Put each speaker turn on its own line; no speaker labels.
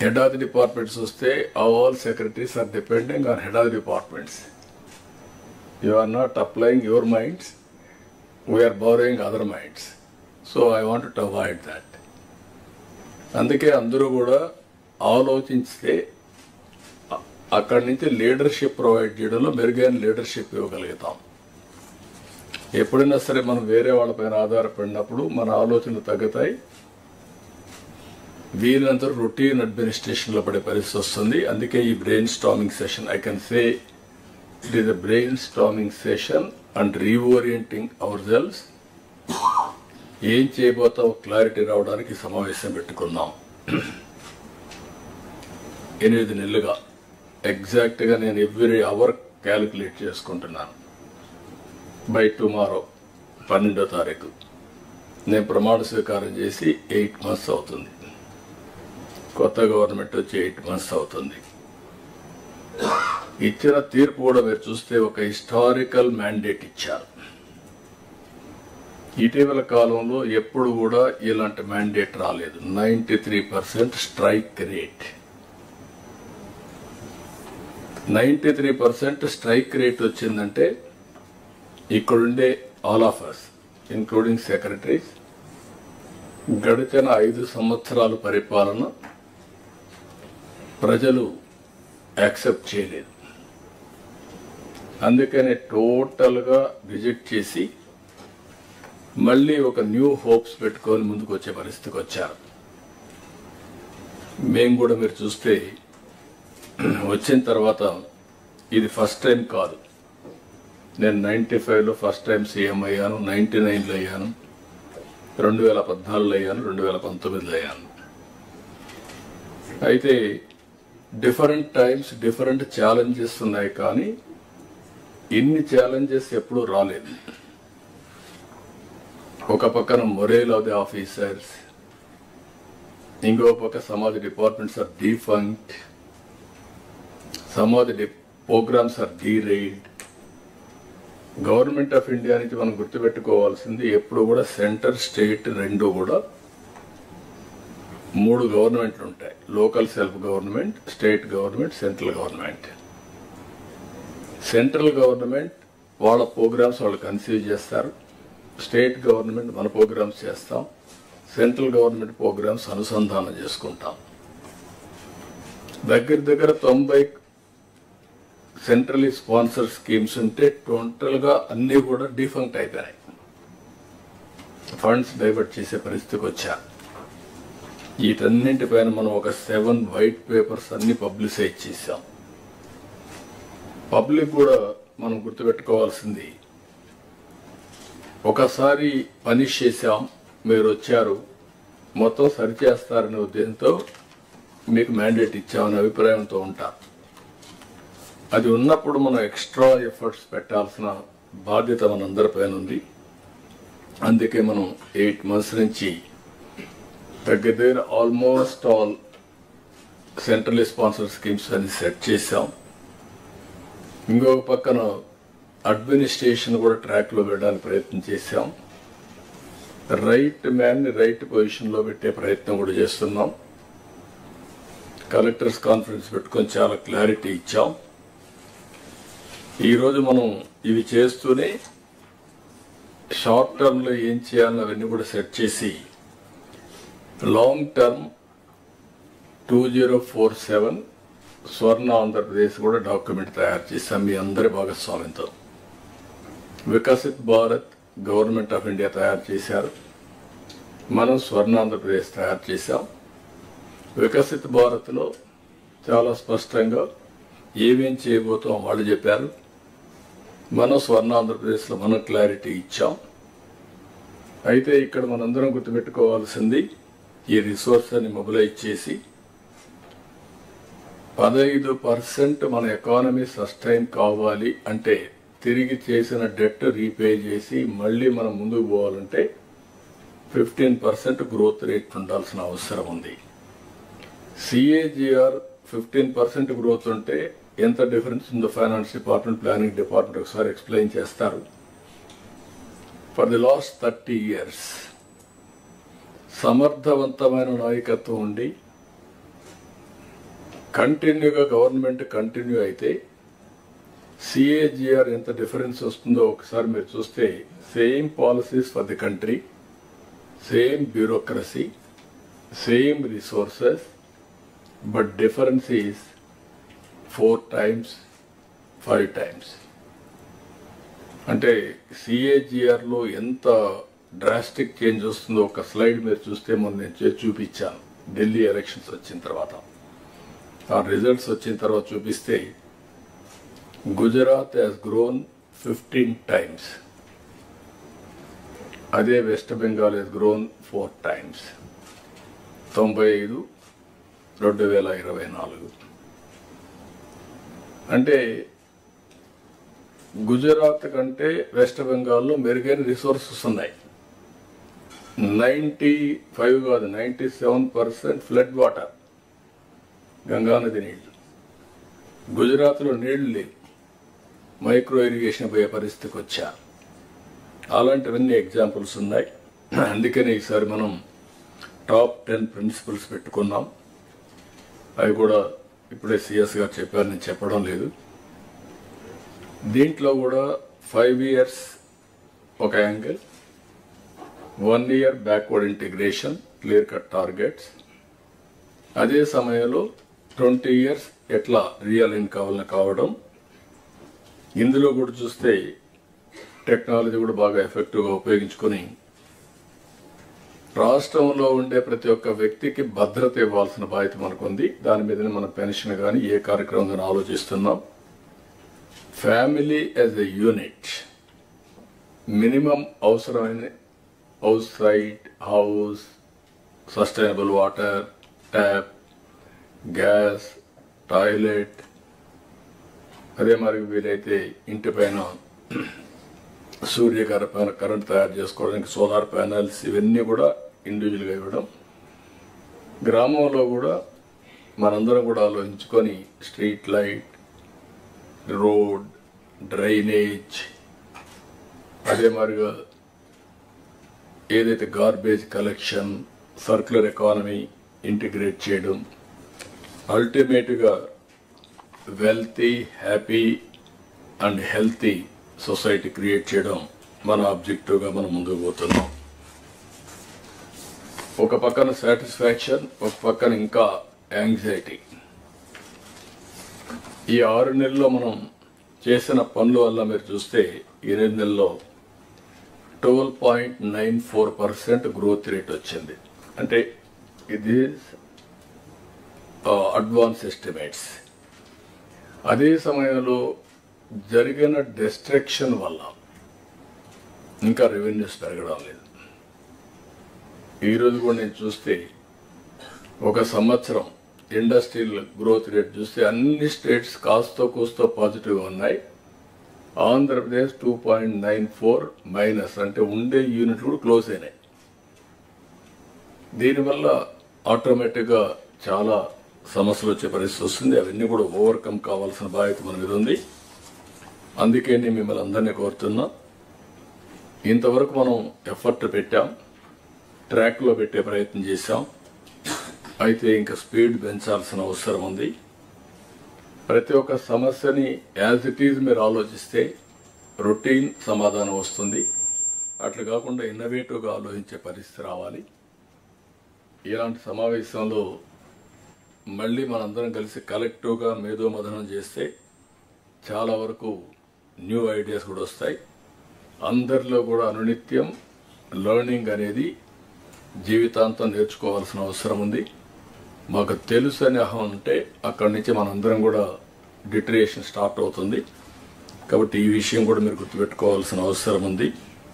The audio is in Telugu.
Head of the departments వస్తే all secretaries are depending on head of the departments. You are not applying your minds, we are borrowing other minds. So I wanted to avoid that. అందుకే అందరూ కూడా ఆలోచించితే అక్కడి నుంచి లీడర్షిప్ ప్రొవైడ్ చేయడంలో మెరుగైన లీడర్షిప్ ఇవ్వగలుగుతాం. ఎప్పుడైనా సరే మనం వేరే వాళ్ళపైన ఆధారపడినప్పుడు మన ఆలోచనలు తగ్గుతాయి, వీళ్ళంతా రొటీన్ అడ్మినిస్ట్రేషన్లో పడే పరిస్థితి వస్తుంది. అందుకే ఈ brain storming session, I can say it is a brain storming session and reorienting hour cells. ఏం చేయబోతాం క్లారిటీ రావడానికి సమావేశం పెట్టుకున్నాం. 8 నెలలుగా ఎగ్జాక్ట్గా నేను ఎవ్రీ అవర్ క్యాలిక్యులేట్ చేసుకుంటున్నాను. బై టుమారో 12వ తారీఖు నేను ప్రమాణ స్వీకారం చేసి 8 months అవుతుంది. కొత్త గవర్నమెంట్ వచ్చి 8 months అవుతుంది. ఇచ్చిన తీర్పు కూడా మీరు చూస్తే ఒక హిస్టారికల్ మ్యాండేట్ ఇచ్చారు. ఇటీవల కాలంలో ఎప్పుడు కూడా ఇలాంటి మ్యాండేట్ రాలేదు. 93% స్ట్రైక్ రేట్. 93% స్ట్రైక్ రేట్ వచ్చిందంటే ఇక్కడుండే all of us including secretaries గడిచిన 5 సంవత్సరాల పరిపాలన ప్రజలు యాక్సెప్ట్ చేయలేదు. అందుకనే టోటల్గా రిజెక్ట్ చేసి మళ్ళీ ఒక న్యూ హోప్స్ పెట్టుకొని ముందుకు వచ్చే పరిస్థితికి వచ్చారు. మేము కూడా మీరు చూస్తే వచ్చిన తర్వాత ఇది ఫస్ట్ టైం కాదు. నేను 95లో ఫస్ట్ టైం సీఎం అయ్యాను, 99లో అయ్యాను, 2014లో అయ్యాను, 2019లో అయ్యాను. అయితే డిఫరెంట్ టైమ్స్ డిఫరెంట్ ఛాలెంజెస్ ఉన్నాయి, కానీ ఇన్ని ఛాలెంజెస్ ఎప్పుడూ రాలేదు. ఒక పక్కన మొరేల్ ఆఫ్ ది ఆఫీసర్స్, ఇంకో పక్క some of the departments are defunct, some of the programmes are derailed. Government of India నుంచి మనం గుర్తుపెట్టుకోవాల్సింది ఎప్పుడు కూడా సెంటర్ స్టేట్ రెండు కూడా 3 గవర్నమెంట్లు ఉంటాయి. Local self government, state government, central government. Central government వాళ్ళ ప్రోగ్రామ్స్ వాళ్ళు కన్సీవ్ చేస్తారు, స్టేట్ గవర్నమెంట్ మన ప్రోగ్రామ్స్ చేస్తాం, సెంట్రల్ గవర్నమెంట్ ప్రోగ్రామ్స్ అనుసంధానం చేసుకుంటాం. దగ్గర 90 సెంట్రలీ స్పాన్సర్ స్కీమ్స్ ఉంటే టోటల్గా అన్నీ కూడా డిఫంక్ట్ అయిపోయినాయి. ఫండ్స్ డైవర్ట్ చేసే పరిస్థితికి వచ్చారు. వీటన్నింటిపైన మనం ఒక 7 వైట్ పేపర్స్ అన్ని పబ్లిసైజ్ చేశాం. పబ్లిక్ కూడా మనం గుర్తుపెట్టుకోవాల్సింది, ఒకసారి పనిష్ చేశాం, మీరు వచ్చారు, మొత్తం సరిచేస్తారనే ఉద్దేశంతో మీకు మ్యాండేట్ ఇచ్చామనే అభిప్రాయంతో ఉంటారు. అది ఉన్నప్పుడు మనం ఎక్స్ట్రా ఎఫర్ట్స్ పెట్టాల్సిన బాధ్యత మనందరిపైన ఉంది. అందుకే మనం 8 months నుంచి దగ్గర almost all central sponsor schemes అని సెట్ చేశాం. ఇంకొక పక్కన అడ్మినిస్ట్రేషన్ కూడా ట్రాక్లో పెట్టడానికి ప్రయత్నం చేశాం. రైట్ మ్యాన్ని రైట్ పొజిషన్లో పెట్టే ప్రయత్నం కూడా చేస్తున్నాం. కలెక్టర్స్ కాన్ఫరెన్స్ పెట్టుకొని చాలా క్లారిటీ ఇచ్చాం. ఈరోజు మనం ఇవి చేస్తూనే షార్ట్ టర్మ్లో ఏం చేయాలని అవన్నీ కూడా సెట్ చేసి లాంగ్ టర్మ్ 2047 స్వర్ణ ఆంధ్రప్రదేశ్ కూడా డాక్యుమెంట్ తయారు చేశాం మీ అందరి భాగస్వామ్యంతో. Viksit Bharat government of India తయారు చేశారు, మనం స్వర్ణ ఆంధ్రప్రదేశ్ తయారు చేశాం. వికసిత్ భారత్లో చాలా స్పష్టంగా ఏమేం చేయబోతాం వాళ్ళు చెప్పారు. మనం స్వర్ణ ఆంధ్రప్రదేశ్లో మనం క్లారిటీ ఇచ్చాం. అయితే ఇక్కడ మనందరం గుర్తుపెట్టుకోవాల్సింది, ఈ రిసోర్స్ అని మొబిలైజ్ చేసి 15% మన ఎకానమీ సస్టైన్ కావాలి అంటే, తిరిగి చేసిన డెట్ రీపే చేసి మళ్ళీ మనం ముందుకు పోవాలంటే 15% గ్రోత్ రేట్ ఉండాల్సిన అవసరం ఉంది. CAGR 15% గ్రోత్ ఉంటే ఎంత డిఫరెన్స్ ఉందో ఫైనాన్స్ డిపార్ట్మెంట్, ప్లానింగ్ డిపార్ట్మెంట్ ఒకసారి ఎక్స్ప్లెయిన్ చేస్తారు. ఫర్ ది లాస్ట్ 30 years సమర్థవంతమైన నాయకత్వం ఉండి కంటిన్యూగా గవర్నమెంట్ కంటిన్యూ అయితే CAGR ఎంత డిఫరెన్స్ వస్తుందో ఒకసారి మీరు చూస్తే same policies for the country, same bureaucracy, same resources, but difference is 4 times 5 times. అంటే CAGRలో ఎంత డ్రాస్టిక్ చేంజ్ వస్తుందో ఒక స్లైడ్ మీరు చూస్తే మొన్న నేను చూపించాను. ఢిల్లీ ఎలక్షన్స్ వచ్చిన తర్వాత ఆ రిజల్ట్స్ వచ్చిన తర్వాత చూపిస్తే గుజరాత్ హ్యాస్ గ్రోన్ 15 times. అదే west Bengal has grown 4 times. 95, 2024. అంటే గుజరాత్ కంటే వెస్ట్ బెంగాల్లో మెరుగైన రిసోర్సెస్ ఉన్నాయి. 95 కాదు 97% ఫ్లడ్ వాటర్, గంగానది నీళ్లు. గుజరాత్లో నీళ్లు లేవు, మైక్రో ఇరిగేషన్ పోయే పరిస్థితికి వచ్చా. అలాంటివన్నీ ఎగ్జాంపుల్స్ ఉన్నాయి. అందుకని ఈసారి మనం టాప్ 10 ప్రిన్సిపల్స్ పెట్టుకున్నాం. అవి కూడా ఇప్పుడే CS గారు చెప్పారు, నేను చెప్పడం లేదు. దీంట్లో కూడా 5 years ఒక angle, 1 year backward integration, clear cut targets. అదే సమయంలో 20 years ఎట్లా రియలైన్ కావడం. ఇందులో కూడా చూస్తే టెక్నాలజీ కూడా బాగా ఎఫెక్టివ్గా ఉపయోగించుకొని రాష్ట్రంలో ఉండే ప్రతి ఒక్క వ్యక్తికి భద్రత ఇవ్వాల్సిన బాధ్యత మనకుంది. దాని మీదనే మన పెన్షన్ కానీ ఏ కార్యక్రమం కానీ ఆలోచిస్తున్నాం. Family as a unit, minimum అవసరమైన house site, house, sustainable water, tap, gas, toilet, అదే మరి వీలైతే ఇంటి పైన సూర్యకర కరెంట్ తయారు చేసుకోవడానికి సోలార్ ప్యానల్స్, ఇవన్నీ కూడా ఇండివిజువల్గా ఇవ్వడం. గ్రామంలో కూడా మనందరం కూడా ఆలోచించుకొని స్ట్రీట్ లైట్, రోడ్, డ్రైనేజ్, అదే మరిగా ఏదైతే garbage collection, circular economy integrate చేయడం, అల్టిమేట్గా wealthy, happy and healthy society create చేయడం మన ఆబ్జెక్టివ్గా మనం ముందుకు పోతున్నాం. ఒక పక్కన సాటిస్ఫాక్షన్, ఒక పక్కన ఇంకా యాంగ్జైటీ. ఈ 6 నెలల్లో మనం చేసిన పనుల వల్ల మీరు చూస్తే 8 నెలల్లో 12.94% గ్రోత్ రేట్ వచ్చింది. అంటే ఇది అడ్వాన్స్ ఎస్టిమేట్స్. అదే సమయంలో జరిగిన డిస్ట్రక్షన్ వల్ల ఇంకా రెవెన్యూస్ పెరగడం లేదు. ఈరోజు కూడా నేను చూస్తే ఒక సంవత్సరం ఇండస్ట్రియల్ గ్రోత్ రేట్ చూస్తే అన్ని స్టేట్స్ కాస్తో కూస్తో పాజిటివ్గా ఉన్నాయి. ఆంధ్రప్రదేశ్ 2.94 మైనస్, అంటే ఉండే యూనిట్ కూడా క్లోజ్ అయినాయి. దీనివల్ల ఆటోమేటిక్గా చాలా సమస్యలు వచ్చే పరిస్థితి వస్తుంది. అవన్నీ కూడా ఓవర్కమ్ కావాల్సిన బాధ్యత మన మీద ఉంది. అందుకే నేను మిమ్మల్ని అందరినీ కోరుతున్నా, ఇంతవరకు మనం ఎఫర్ట్ పెట్టాం, ట్రాక్లో పెట్టే ప్రయత్నం చేశాం. అయితే ఇంకా స్పీడ్ పెంచాల్సిన అవసరం ఉంది. ప్రతి ఒక్క సమస్యని యాజ్ ఇట్ ఈజ్ మీరు ఆలోచిస్తే రొటీన్ సమాధానం వస్తుంది. అట్లా కాకుండా ఇన్నోవేటివ్గా ఆలోచించే పరిస్థితి రావాలి. ఇలాంటి సమావేశంలో మళ్ళీ మనందరం కలిసి కలెక్టివ్గా మేధోమథనం చేస్తే చాలా వరకు న్యూ ఐడియాస్ కూడా వస్తాయి. అందరిలో కూడా అనునిత్యం లెర్నింగ్ అనేది జీవితాంతం నేర్చుకోవాల్సిన అవసరం ఉంది. మాకు తెలుసు అని అహం ఉంటే అక్కడి నుంచి మనందరం కూడా డిటరేషన్ స్టార్ట్ అవుతుంది. కాబట్టి ఈ విషయం కూడా మీరు గుర్తుపెట్టుకోవాల్సిన అవసరం ఉంది.